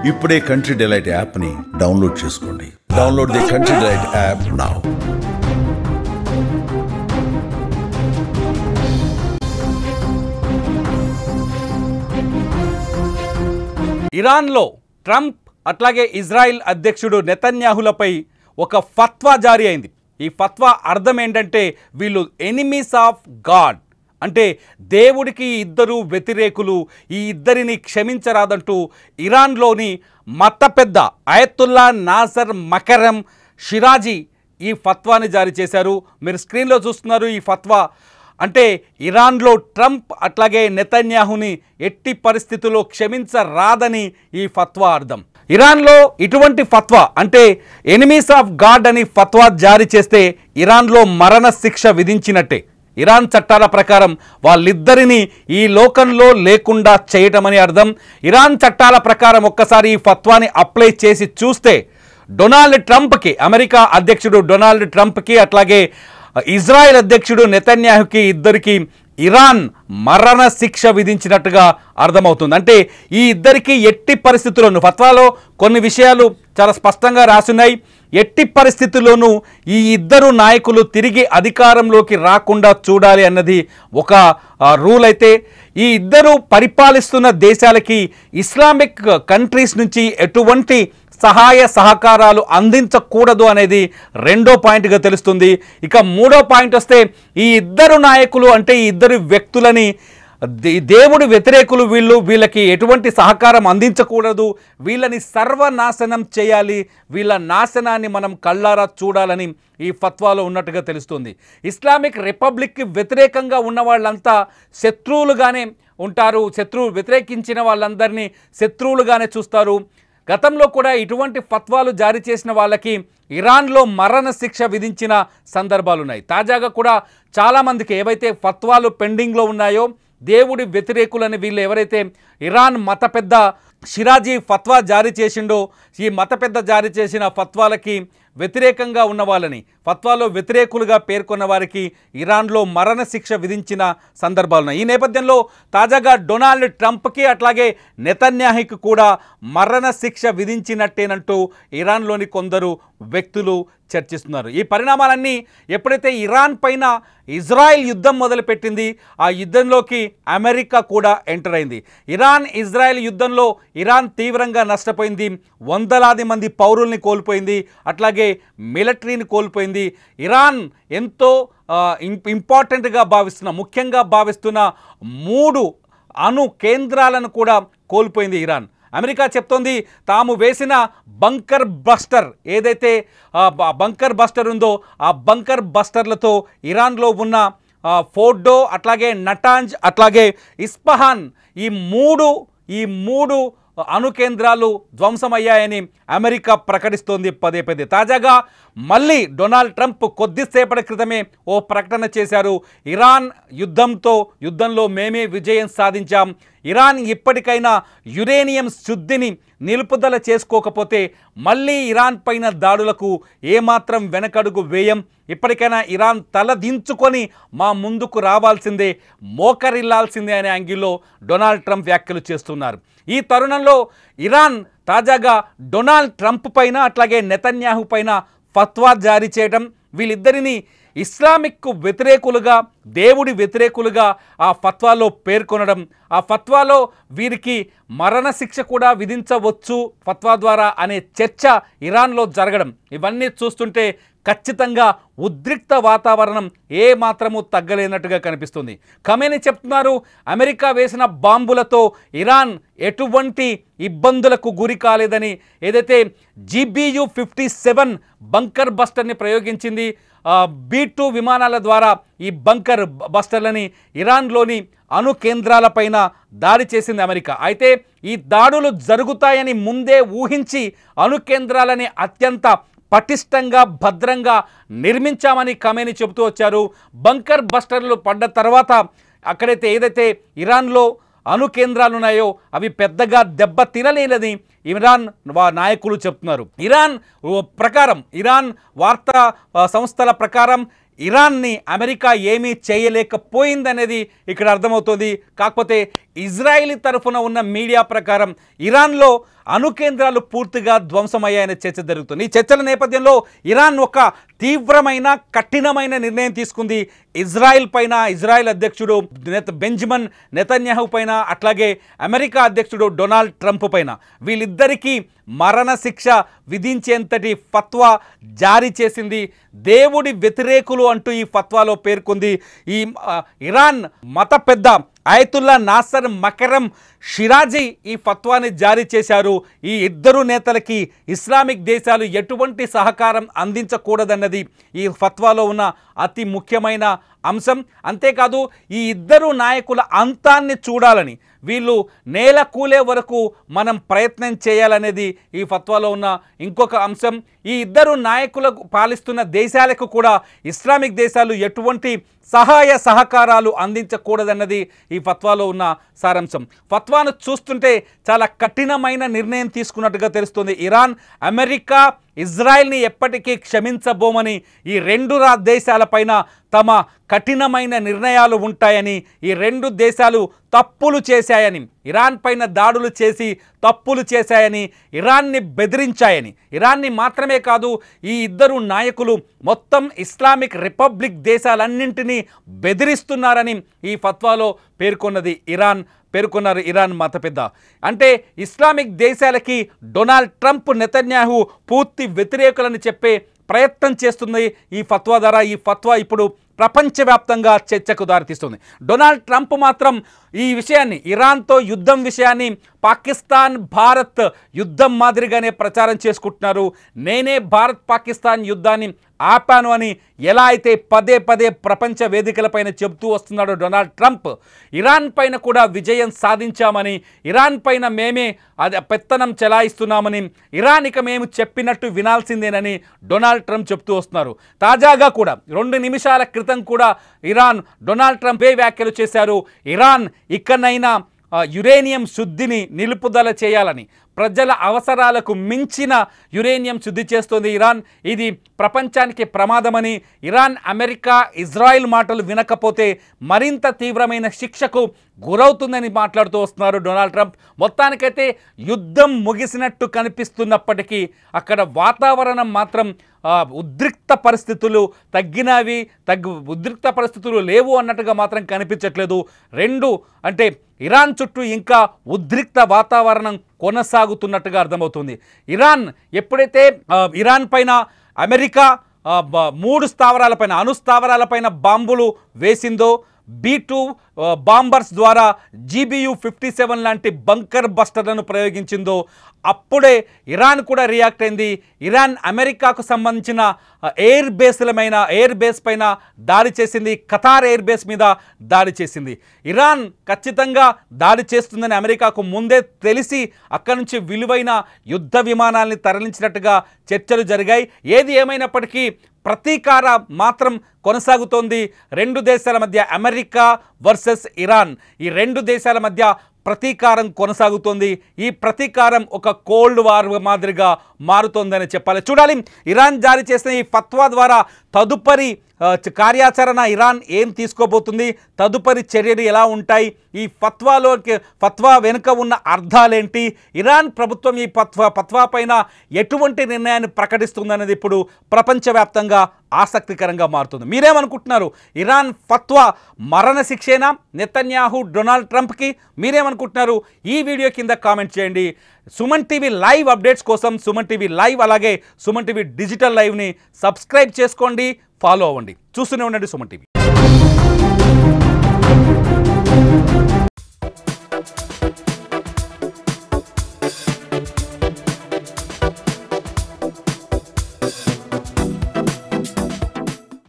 ఇప్పుడే country delight యాప్ని download చేసుకోండి. Download the country delight app now. ఇరాన్లో ట్రంప్ అట్లాగే ఇజ్రాయిల్ అధ్యక్షుడు నెతన్యాహులపై ఒక ఫత్వా జారీ అయింది. ఈ ఫత్వా అర్థం ఏంటంటే వీళ్ళు ఎనిమీస్ ఆఫ్ గాడ్, అంటే దేవుడికి ఇద్దరు వ్యతిరేకులు, ఈ ఇద్దరిని క్షమించరాదంటూ ఇరాన్లోని మత పెద్ద అయతుల్లా నాసర్ మకరం షిరాజీ ఈ ఫత్వాని జారీ చేశారు. మీరు స్క్రీన్లో చూస్తున్నారు. ఈ ఫత్వా అంటే ఇరాన్లో ట్రంప్ అట్లాగే నెతన్యాహుని ఎట్టి పరిస్థితుల్లో క్షమించరాదని ఈ ఫత్వా అర్థం. ఇరాన్లో ఇటువంటి ఫత్వా అంటే ఎనిమీస్ ఆఫ్ గాడ్ అని ఫత్వా జారీ చేస్తే ఇరాన్లో మరణ శిక్ష విధించినట్టే. ఇరాన్ చట్టాల ప్రకారం వాళ్ళిద్దరినీ ఈ లోకంలో లేకుండా చేయటమని అర్థం. ఇరాన్ చట్టాల ప్రకారం ఒక్కసారి ఈ ఫత్వాని అప్లై చేసి చూస్తే డొనాల్డ్ ట్రంప్కి, అమెరికా అధ్యక్షుడు డొనాల్డ్ ట్రంప్కి అట్లాగే ఇజ్రాయెల్ అధ్యక్షుడు నెతన్యాహుకి ఇద్దరికి ఇరాన్ మరణ శిక్ష విధించినట్టుగా అర్థమవుతుంది. అంటే ఈ ఇద్దరికి ఎట్టి పరిస్థితుల్లోనూ, ఫత్వాలో కొన్ని విషయాలు చాలా స్పష్టంగా రాసున్నాయి, ఎట్టి పరిస్థితుల్లోనూ ఈ ఇద్దరు నాయకులు తిరిగి అధికారంలోకి రాకుండా చూడాలి అన్నది ఒక రూల్. అయితే ఈ ఇద్దరు పరిపాలిస్తున్న దేశాలకి ఇస్లామిక్ కంట్రీస్ నుంచి ఎటువంటి సహాయ సహకారాలు అందించకూడదు అనేది రెండో పాయింట్గా తెలుస్తుంది. ఇక మూడో పాయింట్ వస్తే ఈ ఇద్దరు నాయకులు అంటే ఈ ఇద్దరు వ్యక్తులని దేవుడి వ్యతిరేకులు, వీళ్ళకి ఎటువంటి సహకారం అందించకూడదు, వీళ్ళని సర్వనాశనం చేయాలి, వీళ్ళ నాశనాన్ని మనం కళ్ళారా చూడాలని ఈ ఫత్వాలో ఉన్నట్టుగా తెలుస్తుంది. ఇస్లామిక్ రిపబ్లిక్కి వ్యతిరేకంగా ఉన్న వాళ్ళంతా శత్రువులుగానే ఉంటారు, వ్యతిరేకించిన వాళ్ళందరినీ శత్రువులుగానే చూస్తారు. గతంలో కూడా ఇటువంటి ఫత్వాలు జారీ చేసిన వాళ్ళకి ఇరాన్లో మరణ శిక్ష విధించిన సందర్భాలు ఉన్నాయి. తాజాగా కూడా చాలామందికి ఏవైతే ఫత్వాలు పెండింగ్లో ఉన్నాయో, దేవుడి వ్యతిరేకులని వీళ్ళు ఎవరైతే ఇరాన్ మత పెద్ద షిరాజీ ఫత్వా జారీ చేసిండో, ఈ మత పెద్ద జారీ చేసిన ఫత్వాలకి వ్యతిరేకంగా ఉన్న వాళ్ళని, ఫత్వాలో వ్యతిరేకులుగా పేర్కొన్న వారికి ఇరాన్లో మరణ శిక్ష విధించిన సందర్భాలు ఉన్నాయి. ఈ నేపథ్యంలో తాజాగా డొనాల్డ్ ట్రంప్కి అట్లాగే నెతన్యాహుకి కూడా మరణ శిక్ష విధించినట్టేనంటూ ఇరాన్లోని కొందరు వ్యక్తులు చర్చిస్తున్నారు. ఈ పరిణామాలన్నీ ఎప్పుడైతే ఇరాన్ పైన ఇజ్రాయెల్ యుద్ధం మొదలుపెట్టింది, ఆ యుద్ధంలోకి అమెరికా కూడా ఎంటర్ అయింది. ఇరాన్ ఇజ్రాయెల్ యుద్ధంలో ఇరాన్ తీవ్రంగా నష్టపోయింది, వందలాది మంది పౌరుల్ని కోల్పోయింది, అట్లాగే మిలిటరీని కోల్పోయింది. ఇరాన్ ఎంతో ఇంపార్టెంట్గా ముఖ్యంగా భావిస్తున్న 3 అణు కేంద్రాలను కూడా కోల్పోయింది ఇరాన్. అమెరికా చెప్తోంది తాము వేసిన బంకర్ బస్టర్, ఏదైతే బంకర్ బస్టర్ ఉందో ఆ బంకర్ బస్టర్లతో ఇరాన్లో ఉన్న ఫోర్డో అట్లాగే నటాంజ్ అట్లాగే ఇస్ఫహాన్ ఈ మూడు అణు కేంద్రాలు ధ్వంసమయ్యాయని అమెరికా ప్రకటిస్తోంది పదే పదే. తాజాగా మళ్ళీ డొనాల్డ్ ట్రంప్ కొద్దిసేపటి క్రితమే ఓ ప్రకటన చేశారు. ఇరాన్ యుద్ధంలో మేమే విజయం సాధించాం, ఇరాన్ ఇప్పటికైనా యురేనియం శుద్ధిని నిలుపుదల చేసుకోకపోతే మళ్ళీ ఇరాన్ పైన దాడులకు ఏమాత్రం వెనకడుగు వేయం, ఇప్పటికైనా ఇరాన్ తలదించుకొని మా ముందుకు రావాల్సిందే, మోకరిల్లాల్సిందే అనే యాంగిల్లో డొనాల్డ్ ట్రంప్ వ్యాఖ్యలు చేస్తున్నారు. ఈ తరుణంలో ఇరాన్ తాజాగా డొనాల్డ్ ట్రంప్ పైన అట్లాగే నెతన్యాహు పైన ఫత్వా జారీ చేయడం, వీళ్ళిద్దరిని ఇస్లామిక్ వ్యతిరేకులుగా, దేవుడి వ్యతిరేకులుగా ఆ ఫత్వాలో పేర్కొనడం, ఆ ఫత్వాలో వీరికి మరణ శిక్ష కూడా విధించవచ్చు ఫత్వా ద్వారా అనే చర్చ ఇరాన్లో జరగడం, ఇవన్నీ చూస్తుంటే ఖచ్చితంగా ఉద్రిక్త వాతావరణం ఏ మాత్రము తగ్గలేనట్టుగా కనిపిస్తుంది. ఖమేనీ చెప్తున్నారు అమెరికా వేసిన బాంబులతో ఇరాన్ ఎటువంటి ఇబ్బందులకు గురి కాలేదని. ఏదైతే GBU-57 బంకర్ బస్టర్ని ప్రయోగించింది, B-2 విమానాల ద్వారా ఈ బంకర్ బస్టర్లని ఇరాన్లోని అణు కేంద్రాలపైన దాడి చేసింది అమెరికా. అయితే ఈ దాడులు జరుగుతాయని ముందే ఊహించి అణు కేంద్రాలని అత్యంత పటిష్టంగా భద్రంగా నిర్మించామని ఖమేనీ చెబుతూ వచ్చారు. బంకర్ బస్టర్లు పడ్డ తర్వాత అక్కడైతే ఏదైతే ఇరాన్లో అణు కేంద్రాలు ఉన్నాయో అవి పెద్దగా దెబ్బ తినలేదని ఇరాన్ నాయకులు చెప్తున్నారు. ఇరాన్ వార్తా సంస్థల ప్రకారం ఇరాన్ని అమెరికా ఏమీ చేయలేకపోయిందనేది ఇక్కడ అర్థమవుతుంది. కాకపోతే ఇజ్రాయిలీ తరఫున ఉన్న మీడియా ప్రకారం ఇరాన్లో అణు కేంద్రాలు పూర్తిగా ధ్వంసమయ్యాయనే చర్చ జరుగుతుంది. ఈ చర్చల నేపథ్యంలో ఇరాన్ ఒక తీవ్రమైన కఠినమైన నిర్ణయం తీసుకుంది ఇజ్రాయిల్ పైన. ఇజ్రాయిల్ అధ్యక్షుడు బెంజమిన్ నెతన్యాహు పైన, అట్లాగే అమెరికా అధ్యక్షుడు డొనాల్డ్ ట్రంప్ పైన, వీళ్ళిద్దరికీ మరణశిక్ష విధించేంతటి ఫత్వా జారీ చేసింది. దేవుడి వ్యతిరేకులు అంటూ ఈ ఫత్వాలో పేర్కొంది. ఈ ఇరాన్ మత పెద్ద అయతుల్లా నాసర్ మకరం షిరాజీ ఈ ఫత్వాని జారీ చేశారు. ఈ ఇద్దరు నేతలకి ఇస్లామిక్ దేశాలు ఎటువంటి సహకారం అందించకూడదన్నది ఈ ఫత్వాలో ఉన్న అతి ముఖ్యమైన అంశం. అంతేకాదు ఈ ఇద్దరు నాయకుల అంతాన్ని చూడాలని, వీళ్ళు నేల కూలే వరకు మనం ప్రయత్నం చేయాలనేది ఈ ఫత్వాలో ఉన్న ఇంకొక అంశం. ఈ ఇద్దరు నాయకులకు పాలిస్తున్న దేశాలకు కూడా ఇస్లామిక్ దేశాలు ఎటువంటి సహాయ సహకారాలు అందించకూడదన్నది ఈ ఫత్వాలో ఉన్న సారాంశం. ఫత్వాను చూస్తుంటే చాలా కఠినమైన నిర్ణయం తీసుకున్నట్టుగా తెలుస్తుంది. ఇరాన్, అమెరికా ఇజ్రాయెల్ని ఎప్పటికీ క్షమించబోమని, ఈ రెండు దేశాలపైన తమ కఠినమైన నిర్ణయాలు ఉంటాయని, ఈ రెండు దేశాలు తప్పులు చేశాయని, ఇరాన్ పైన దాడులు చేసి తప్పులు చేశాయని, ఇరాన్ని బెదిరించాయని, ఇరాన్ని మాత్రమే కాదు ఈ ఇద్దరు నాయకులు మొత్తం ఇస్లామిక్ రిపబ్లిక్ దేశాలన్నింటినీ బెదిరిస్తున్నారని ఈ ఫత్వాలో పేర్కొన్నారు ఇరాన్ మత పెద్ద. అంటే ఇస్లామిక్ దేశాలకి డొనాల్డ్ ట్రంప్, నెతన్యాహు పూర్తి వ్యతిరేకులని చెప్పే ప్రయత్నం చేస్తుంది ఈ ఫత్వా ద్వారా. ఈ ఫత్వా ఇప్పుడు ప్రపంచవ్యాప్తంగా చర్చకు దారితీస్తుంది. డొనాల్డ్ ట్రంప్ మాత్రం ఈ విషయాన్ని, ఇరాన్తో యుద్ధం విషయాన్ని పాకిస్తాన్ భారత్ యుద్ధం మాదిరిగానే ప్రచారం చేసుకుంటున్నారు. నేనే భారత్ పాకిస్తాన్ యుద్ధాన్ని ఆపాను అని ఎలా అయితే పదే పదే ప్రపంచ వేదికలపైన చెబుతూ వస్తున్నాడో డొనాల్డ్ ట్రంప్, ఇరాన్ పైన కూడా విజయం సాధించామని, ఇరాన్ పైన మేమే పెత్తనం చెలాయిస్తున్నామని, ఇరాన్ ఇక మేము చెప్పినట్టు వినాల్సిందేనని డొనాల్డ్ ట్రంప్ చెప్తూ వస్తున్నారు. తాజాగా కూడా 2 నిమిషాల క్రితం కూడా డొనాల్డ్ ట్రంప్ ఏ వ్యాఖ్యలు చేశారు. ఇరాన్ ఇకనైనా యురేనియం శుద్ధిని నిలుపుదల చేయాలని, ప్రజల అవసరాలకు మించిన యురేనియం శుద్ధి చేస్తోంది ఇరాన్, ఇది ప్రపంచానికి ప్రమాదమని, ఇరాన్, అమెరికా, ఇజ్రాయిల్ మాటలు వినకపోతే మరింత తీవ్రమైన శిక్షకు గురవుతుందని మాట్లాడుతూ వస్తున్నారు డొనాల్డ్ ట్రంప్. మొత్తానికైతే యుద్ధం ముగిసినట్టు కనిపిస్తున్నప్పటికీ అక్కడ వాతావరణం మాత్రం ఉద్రిక్త పరిస్థితులు ఉద్రిక్త పరిస్థితులు లేవు అన్నట్టుగా మాత్రం కనిపించట్లేదు. అంటే ఇరాన్ చుట్టూ ఇంకా ఉద్రిక్త వాతావరణం కొనసాగుతున్నట్టుగా అర్థమవుతుంది. ఇరాన్ ఎప్పుడైతే ఇరాన్ పైన అమెరికా 3 స్థావరాలపైన, అణు స్థావరాలపైన బాంబులు వేసిందో, B-2 బాంబర్స్ ద్వారా GBU-57 లాంటి బంకర్ బస్టర్లను ప్రయోగించిందో, అప్పుడే ఇరాన్ కూడా రియాక్ట్ అయింది. ఇరాన్ అమెరికాకు సంబంధించిన ఎయిర్ బేస్ పైన దాడి చేసింది. ఖతార్ ఎయిర్ బేస్ మీద దాడి చేసింది. ఇరాన్ ఖచ్చితంగా దాడి చేస్తుందని అమెరికాకు ముందే తెలిసి అక్కడి నుంచి విలువైన యుద్ధ విమానాల్ని తరలించినట్టుగా చర్చలు జరిగాయి. ఏది ఏమైనప్పటికీ ప్రతీకార మాత్రం కొనసాగుతోంది. 2 దేశాల మధ్య, అమెరికా వర్సెస్ ఇరాన్, ఈ 2 దేశాల మధ్య ప్రతీకారం కొనసాగుతోంది. ఈ ప్రతీకారం ఒక కోల్డ్ వార్ మాదిరిగా మారుతోందని చెప్పాలి. చూడాలి ఇరాన్ జారీ చేసిన ఈ ఫత్వా ద్వారా తదుపరి కార్యాచరణ ఇరాన్ ఏం తీసుకోబోతుంది, తదుపరి చర్యలు ఎలా ఉంటాయి, ఈ ఫత్వా వెనుక ఉన్న అర్థాలేంటి, ఇరాన్ ప్రభుత్వం ఈ ఫత్వా పైన ఎటువంటి నిర్ణయాన్ని ప్రకటిస్తుందనేది ఇప్పుడు ప్రపంచవ్యాప్తంగా ఆసక్తికరంగా మారుతుంది. మీరేమనుకుంటున్నారు? ఇరాన్ ఫత్వా మరణశిక్షేనా నెతన్యాహు, డొనాల్డ్ ట్రంప్కి? మీరేమనుకుంటున్నారు? ఈ వీడియో కింద కామెంట్ చేయండి. సుమన్ టీవీ లైవ్ అప్డేట్స్ కోసం సుమన్ టీవీ లైవ్, అలాగే సుమన్ టీవీ డిజిటల్ లైవ్ని సబ్స్క్రైబ్ చేసుకోండి, ఫాలో అవ్వండి. చూస్తూనే ఉండండి సుమన్ టీవీ.